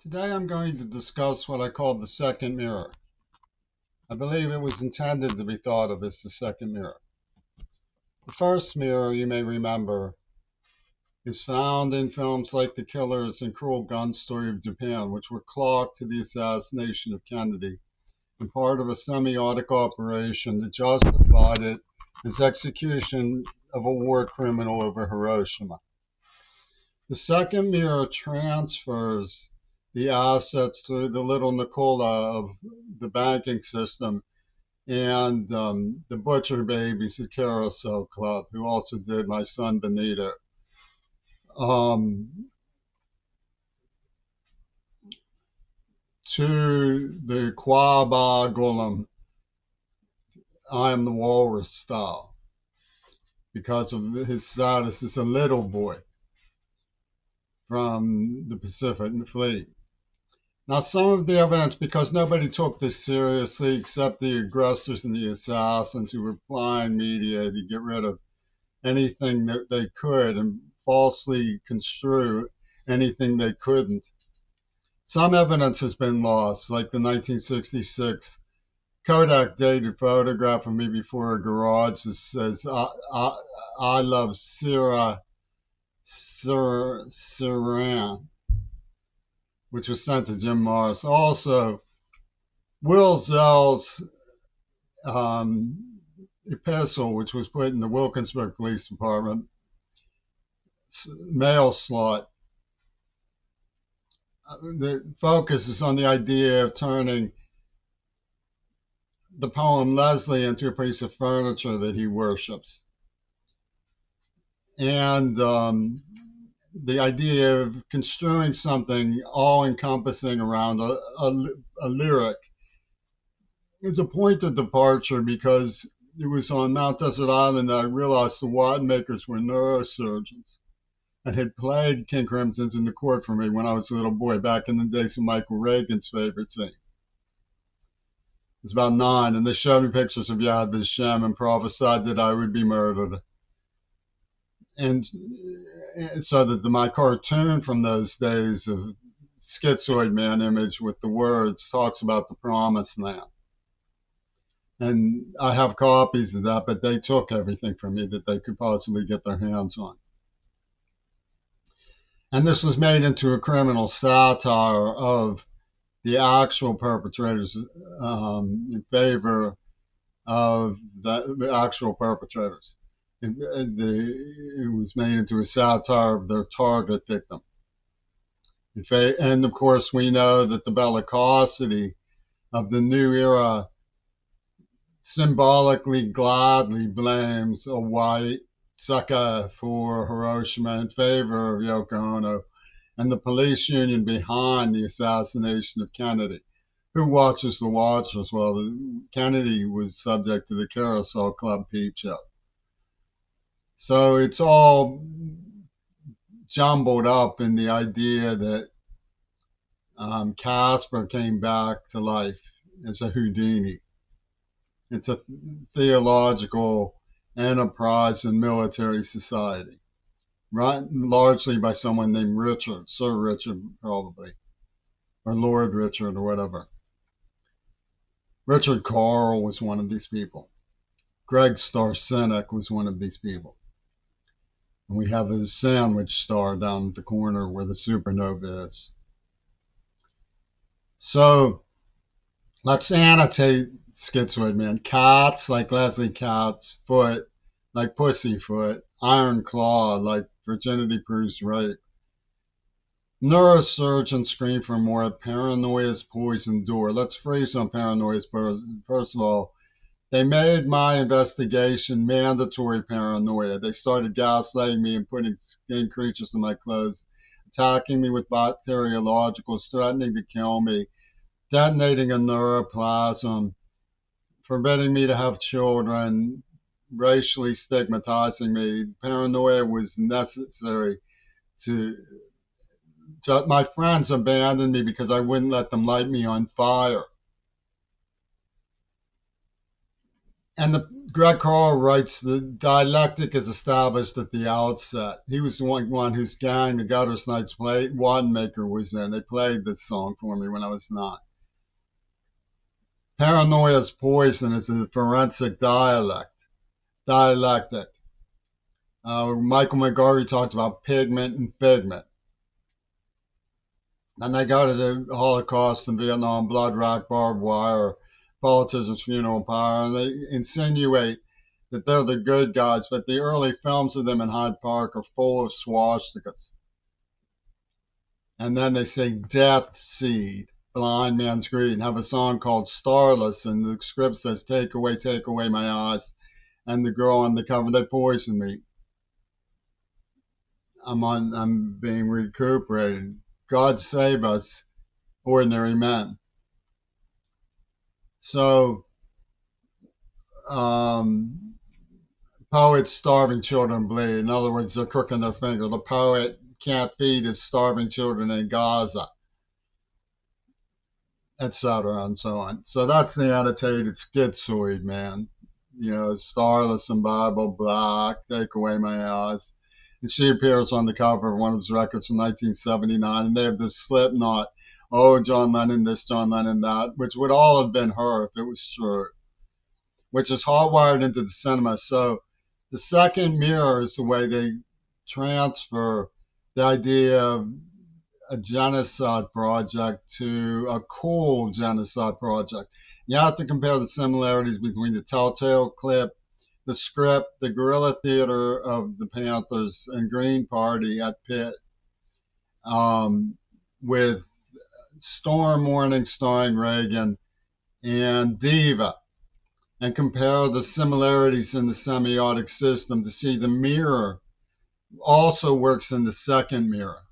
Today I'm going to discuss what I call the second mirror. I believe it was intended to be thought of as the second mirror. The first mirror, you may remember, is found in films like The Killers and Cruel Gun Story of Japan, which were clocked to the assassination of Kennedy and part of a semiotic operation that justified it as execution of a war criminal over Hiroshima. The second mirror transfers the assets to the little Nicola of the banking system and the butcher babies at Carousel Club, who also did My Son Benito. To the Quaba Golem, I am the Walrus style, because of his status as a little boy from the Pacific Fleet. Now, some of the evidence, because nobody took this seriously except the aggressors and the assassins who were plying media to get rid of anything that they could and falsely construe anything they couldn't. Some evidence has been lost, like the 1966 Kodak dated photograph of me before a garage that says, I love Sarah Saran, which was sent to Jim Morris. Also, Will Zell's epistle, which was put in the Wilkinsburg Police Department mail slot, the focus is on the idea of turning the poem Leslie into a piece of furniture that he worships. And the idea of construing something all-encompassing around a lyric is a point of departure, because it was on Mount Desert Island that I realized the Wattenmakers were neurosurgeons and had played King Crimson's in the court for me when I was a little boy, back in the days of Michael Reagan's favorite scene. I was about 9, and they showed me pictures of Yad Vashem and prophesied that I would be murdered. And so that my cartoon from those days of Schizoid Man image with the words talks about the promised land. And I have copies of that, but they took everything from me that they could possibly get their hands on. And this was made into a criminal satire of the actual perpetrators in favor of the actual perpetrators. It was made into a satire of their target victim. And of course, we know that the bellicosity of the new era symbolically gladly blames a white sucker for Hiroshima in favor of Yoko Ono and the police union behind the assassination of Kennedy. Who watches the Watchers? Well, Kennedy was subject to the Carousel Club peep show. So it's all jumbled up in the idea that Casper came back to life as a Houdini. It's a theological enterprise in military society, run largely by someone named Richard, Sir Richard probably, or Lord Richard or whatever. Richard Carle was one of these people. Greg Starsenik was one of these people. And we have a sandwich star down at the corner where the supernova is. So let's annotate Schizoid Man. Cats like Leslie Katz, Foot like Pussyfoot, Iron Claw like Virginity Proves Rape. Neurosurgeons scream for more. Paranoia's poison door. Let's freeze on paranoia's poison. First of all, they made my investigation mandatory paranoia. They started gaslighting me and putting skin creatures in my clothes, attacking me with bacteriologicals, threatening to kill me, detonating a neuroplasm, forbidding me to have children, racially stigmatizing me. Paranoia was necessary to my friends abandoned me because I wouldn't let them light me on fire. And the Greg Carl writes the dialectic is established at the outset. He was the one whose gang, the Gutter Snipes, played. Wademaker was in. They played this song for me when I was 9. Paranoia's poison is a forensic dialectic. Michael McGarvey talked about pigment and figment. And they go to the Holocaust and Vietnam, blood rack, barbed wire, politician's funeral pyre, and they insinuate that they're the good guys, but the early films of them in Hyde Park are full of swastikas. And then they say death seed, blind man's greed, and have a song called Starless, and the script says take away my eyes, and the girl on the cover, they poison me. I'm being recuperated. God save us, ordinary men. So, poets starving children bleed. In other words, they're crooking their finger. The poet can't feed his starving children in Gaza, etc., and so on. So that's the annotated schizoid, man. Starless and Bible Black, take away my eyes. And she appears on the cover of one of his records from 1979, and they have this Slipknot, oh, John Lennon this, John Lennon that, which would all have been her if it was true, which is hardwired into the cinema. So the second mirror is the way they transfer the idea of a genocide project to a cool genocide project. You have to compare the similarities between the Telltale clip, the script, the guerrilla theater of the Panthers and Green Party at Pitt, with Storm Warning starring Reagan and Diva, and compare the similarities in the semiotic system to see the mirror also works in the second mirror.